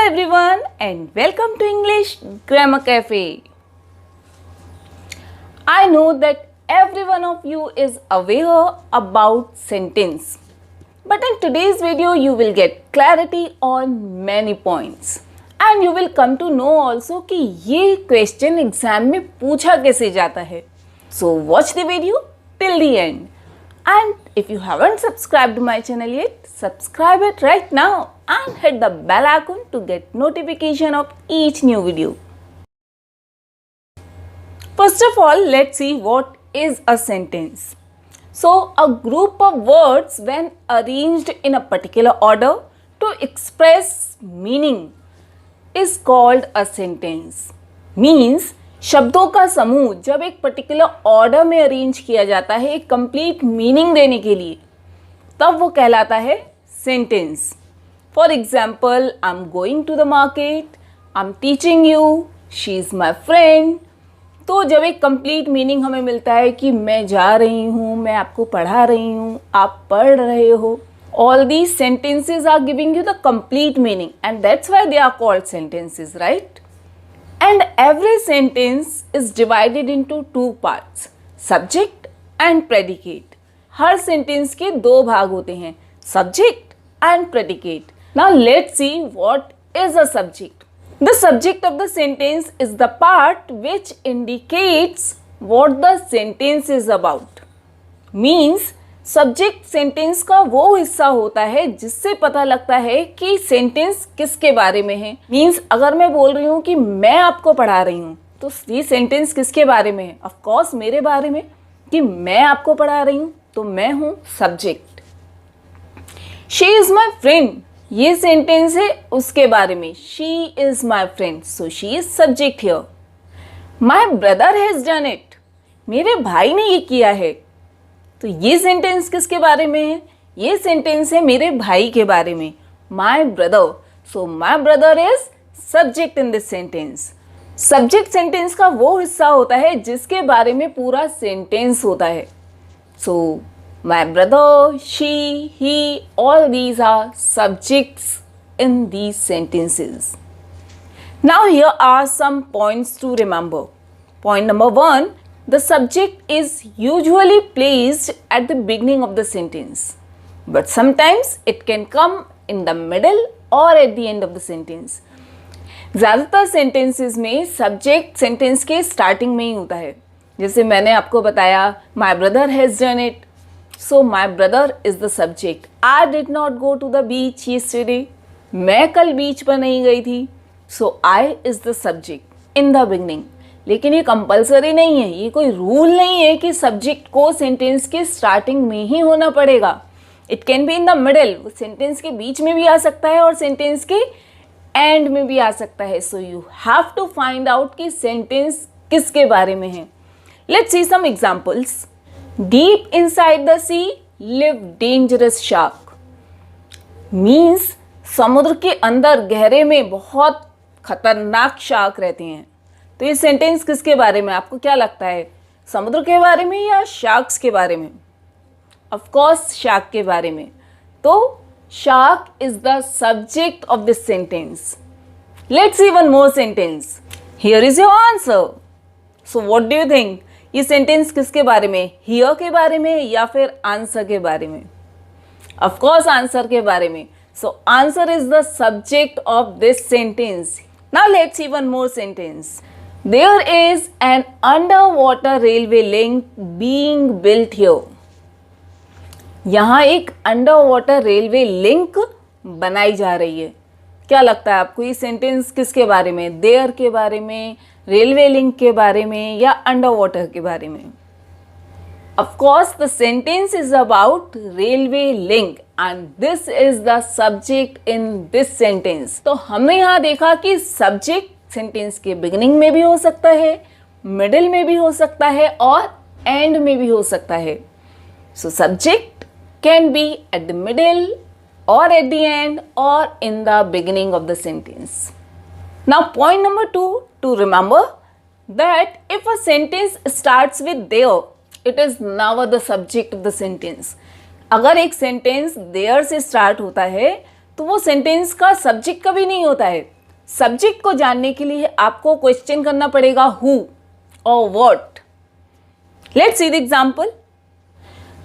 everyone and welcome to English Grammar Cafe. I know that every one of you is aware about sentence. But in today's video you will get clarity on many points. And you will come to know also कि ये question exam में पूछा कैसे जाता है. So watch the video till the end. And if you haven't subscribed to my channel yet, subscribe it right now and hit the bell icon to get notification of each new video. First of all, let's see what is a sentence. So, a group of words when arranged in a particular order to express meaning is called a sentence. Means शब्दों का समूह जब एक particular order में arrange किया जाता है एक कंप्लीट मीनिंग देने के लिए तब वो कहलाता है sentence. For example, I am going to the market, I am teaching you, she is my friend. तो जब एक कंप्लीट मीनिंग हमें मिलता है कि मैं जा रही हूँ, मैं आपको पढ़ा रही हूँ, आप पढ़ रहे हो, all these sentences are giving you the complete meaning and that's why they are called sentences, right? And every sentence is divided into two parts, subject and predicate. Her sentence के दो भाग होते हैं, subject and predicate. Now let's see what is a subject. The subject of the sentence is the part which indicates what the sentence is about. Means subject sentence का वो हिस्सा होता है जिससे पता लगता है कि सेंटेंस किसके बारे में है. मीन्स अगर मैं बोल रही हूँ कि मैं आपको पढ़ा रही हूँ तो ये सेंटेंस किसके बारे में है? ऑफ कोर्स मेरे बारे में. कि मैं आपको पढ़ा रही हूँ तो मैं हूँ subject. She is my friend, ये सेंटेंस है उसके बारे में. She is my friend, so she is subject here. My brother has done it, मेरे भाई ने ये किया है. तो ये सेंटेंस किसके बारे में है? ये सेंटेंस है मेरे भाई के बारे में, my brother. So my brother is subject in this sentence. Subject sentence का वो हिस्सा होता है जिसके बारे में पूरा सेंटेंस होता है. So my brother, she, he, all these are subjects in these sentences. Now here are some points to remember. Point number 1, the subject is usually placed at the beginning of the sentence, but sometimes it can come in the middle or at the end of the sentence. ज़्यादातर sentences में subject sentence के starting में ही होता है. जैसे मैंने आपको बताया, my brother has done it, so my brother is the subject. I did not go to the beach yesterday. मैं कल बीच पर नहीं गई थी, so I is the subject in the beginning. लेकिन ये कंपलसरी नहीं है, ये कोई रूल नहीं है कि सब्जेक्ट को सेंटेंस के स्टार्टिंग में ही होना पड़ेगा. It can be in the middle, वो सेंटेंस के बीच में भी आ सकता है और सेंटेंस के एंड में भी आ सकता है. So you have to find out कि सेंटेंस किसके बारे में है. Let's see some examples. Deep inside the sea live dangerous shark. Means समुद्र के अंदर गहरे में बहुत खतरनाक शार्क रहते हैं. तो ये सेंटेंस किसके बारे में? आपको क्या लगता है, समुद्र के बारे में या शार्क्स के बारे में? ऑफ कोर्स शार्क के बारे में. तो shark is the subject of this sentence. Let's see one more sentence. Here is your answer. So what do you think, ये सेंटेंस किसके बारे में? हियर के बारे में या फिर आंसर के बारे में? ऑफ कोर्स आंसर के बारे में. So answer is the subject of this sentence. Now let's see one more sentence. There is an underwater railway link being built here. यहाँ एक अंडर रेलवे लिंक बनाई जा रही है. क्या लगता है आपको, ये सेंटेंस किसके बारे में? देयर के बारे में, रेलवे लिंक के बारे में या अंडर के बारे में? Of course, the sentence is about railway link and this is the subject in this sentence. तो हमने यहाँ देखा कि subject सेंटेंस के बिगिनिंग में भी हो सकता है, मिडिल में भी हो सकता है और एंड में भी हो सकता है. सो subject can be at the middle और एट द एंड और in the beginning of the sentence. Now point number 2 to remember that if a sentence starts with there, it is never the subject of the sentence. अगर एक sentence there से start होता है तो वो sentence का subject कभी नहीं होता है. सब्जेक्ट को जानने के लिए आपको क्वेश्चन करना पड़ेगा हु और what. Let's see the example.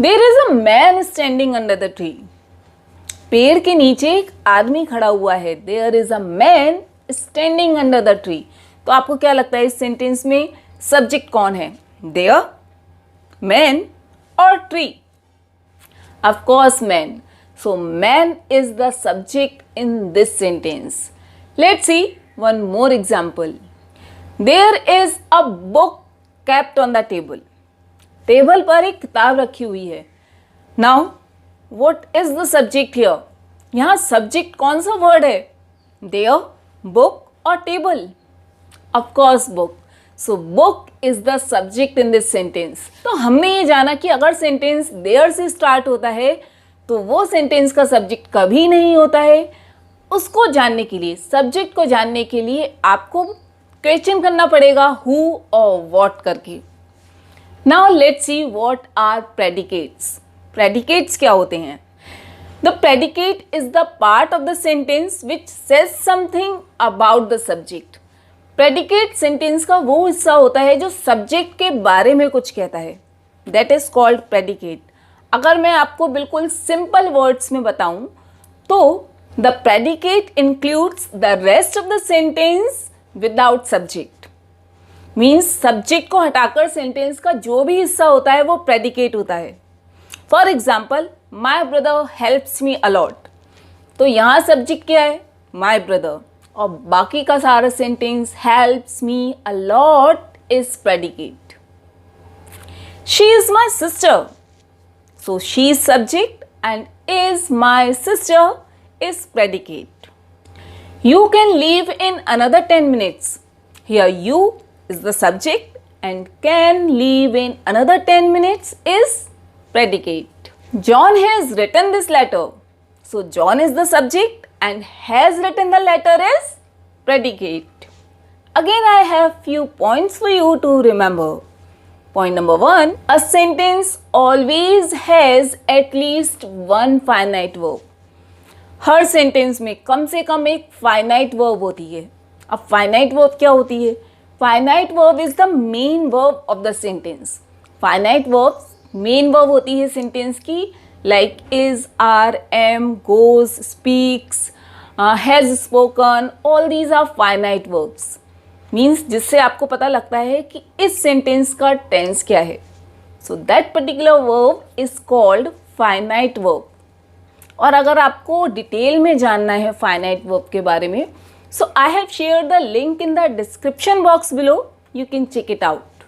There is a man standing under the tree. पेड़ के नीचे एक आदमी खड़ा हुआ है। There is a man standing under the tree. तो आपको क्या लगता है इस सेंटेंस में सब्जेक्ट कौन है? देयर, मैन और tree? Of course man. So man is the subject in this sentence. Let's see one more example. There is a book kept on the table. Table पर एक किताब रखी हुई है। Now what is the subject here? यहाँ subject कौन सा word है? देयर, बुक और table? Of course book. So book is the subject in this sentence. तो हमने ये जाना कि अगर सेंटेंस देयर से स्टार्ट होता है तो वो सेंटेंस का सब्जेक्ट कभी नहीं होता है। उसको जानने के लिए, सब्जेक्ट को जानने के लिए आपको क्वेश्चन करना पड़ेगा हु और व्हाट करके। Now let's see what are predicates. Predicates क्या होते हैं? The predicate is the part of the sentence which says something about the subject. Predicate sentence का वो हिस्सा होता है जो सब्जेक्ट के बारे में कुछ कहता है। That is called predicate. अगर मैं आपको बिल्कुल सिंपल वर्ड्स में बताऊं तो the predicate includes the rest of the sentence without subject. Means subject को हटाकर सेंटेंस का जो भी हिस्सा होता है वो प्रेडिकेट होता है। For example, my brother helps me a lot. तो यहाँ सब्जेक्ट क्या है? My brother. और बाकी का सारा sentence helps me a lot is predicate. She is my sister. So she is subject and is my sister is predicate. You can leave in another 10 minutes. Here you is the subject and can leave in another 10 minutes is predicate. John has written this letter. So John is the subject and has written the letter is predicate. Again I have few points for you to remember. Point number 1, a sentence always has at least one finite verb. Her sentence में कम से कम एक finite verb होती है। अब finite verb क्या होती है? Finite verb is the main verb of the sentence. Finite verb main verb होती है सेंटेंस की, like is, are, am, goes, speaks, has spoken, all these are finite verbs. Means जिससे आपको पता लगता है कि इस सेंटेंस का टेंस क्या है। So that particular verb is called finite verb. और अगर आपको डिटेल में जानना है फाइनाइट वर्ब के बारे में, so I have share the link in the description box below, you can check it out.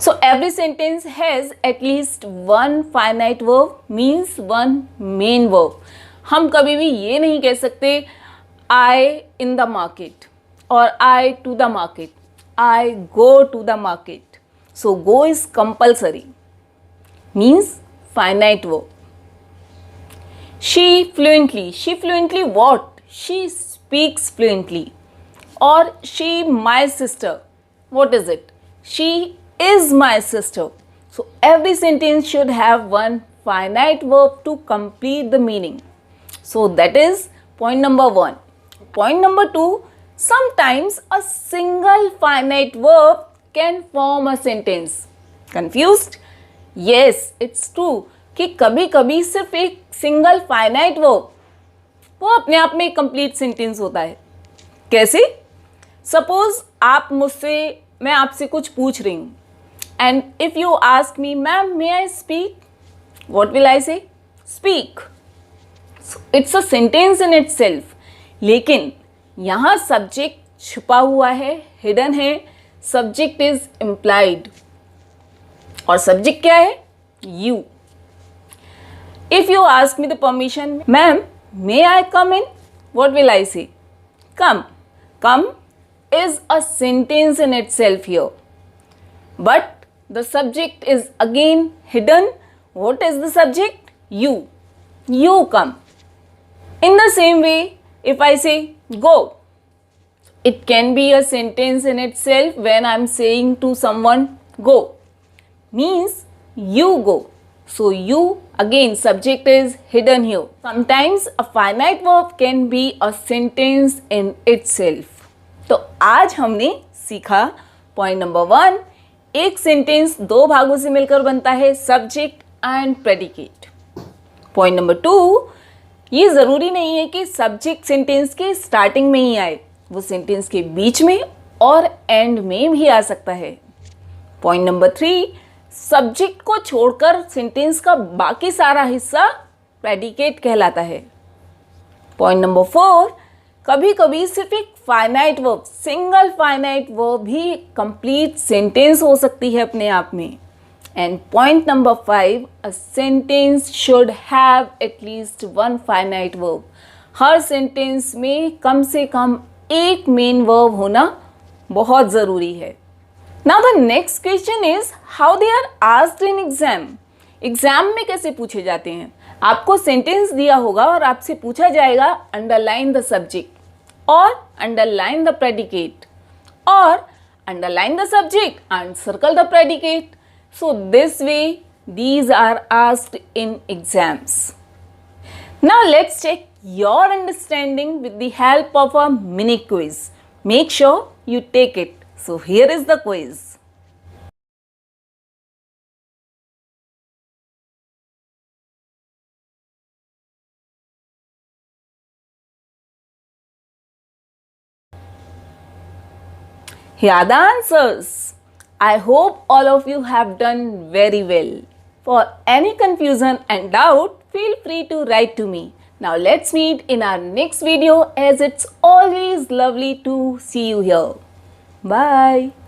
So every sentence has at least one finite verb, means one main verb. हम कभी भी ये नहीं कह सकते आई इन द मार्केट और I to the market, I go to the market. So go is compulsory, means finite verb. She fluently what? She speaks fluently. Or she my sister. What is it? She is my sister. So every sentence should have one finite verb to complete the meaning. So that is point number 1. Point number 2, sometimes a single finite verb can form a sentence. Confused? Yes, it's true. कि कभी कभी सिर्फ एक single finite verb वो अपने आप में एक कंप्लीट सेंटेंस होता है। कैसे? सपोज मैं आपसे कुछ पूछ रही हूँ and if you ask me, ma'am may I speak, what will I say? Speak. It's a sentence in itself. लेकिन यहाँ सब्जेक्ट छुपा हुआ है, हिडन है। सब्जेक्ट इज इम्प्लाइड और सब्जेक्ट क्या है? You. If you ask me the permission, ma'am, may I come in? What will I say? Come. Come is a sentence in itself here. But the subject is again hidden. What is the subject? You. You come. In the same way, if I say go, it can be a sentence in itself when I'm saying to someone go. Means you go. So you Again, subject is hidden here. Sometimes a finite verb can be a sentence in itself. तो आज हमने सीखा point number 1, एक sentence दो भागों से मिलकर बनता है, subject and predicate. Point number 2, ये ज़रूरी नहीं है कि सब्जेक्ट सेंटेंस के स्टार्टिंग में ही आए, वो सेंटेंस के बीच में और एंड में भी आ सकता है. पॉइंट नंबर 3, सब्जेक्ट को छोड़कर सेंटेंस का बाकी सारा हिस्सा प्रेडिकेट कहलाता है. पॉइंट नंबर 4, कभी कभी सिर्फ एक finite verb, single finite verb भी कंप्लीट सेंटेंस हो सकती है अपने आप में. And point number 5, a sentence should have at least one finite verb. Her sentence में कम से कम एक मेन वर्ब होना बहुत ज़रूरी है. Now the next question is how they are asked in exam. Exam में कैसे पूछे जाते हैं? आपको सेंटेंस दिया होगा और आपसे पूछा जाएगा अंडरलाइन द सब्जेक्ट और अंडरलाइन द प्रेडिकेट और underline the subject and circle the predicate. So this way these are asked in exams. Now let's check your understanding with the help of a mini quiz. Make sure you take it. So here is the quiz. Here are the answers. I hope all of you have done very well. For any confusion and doubt, feel free to write to me. Now let's meet in our next video, as it's always lovely to see you here. Bye.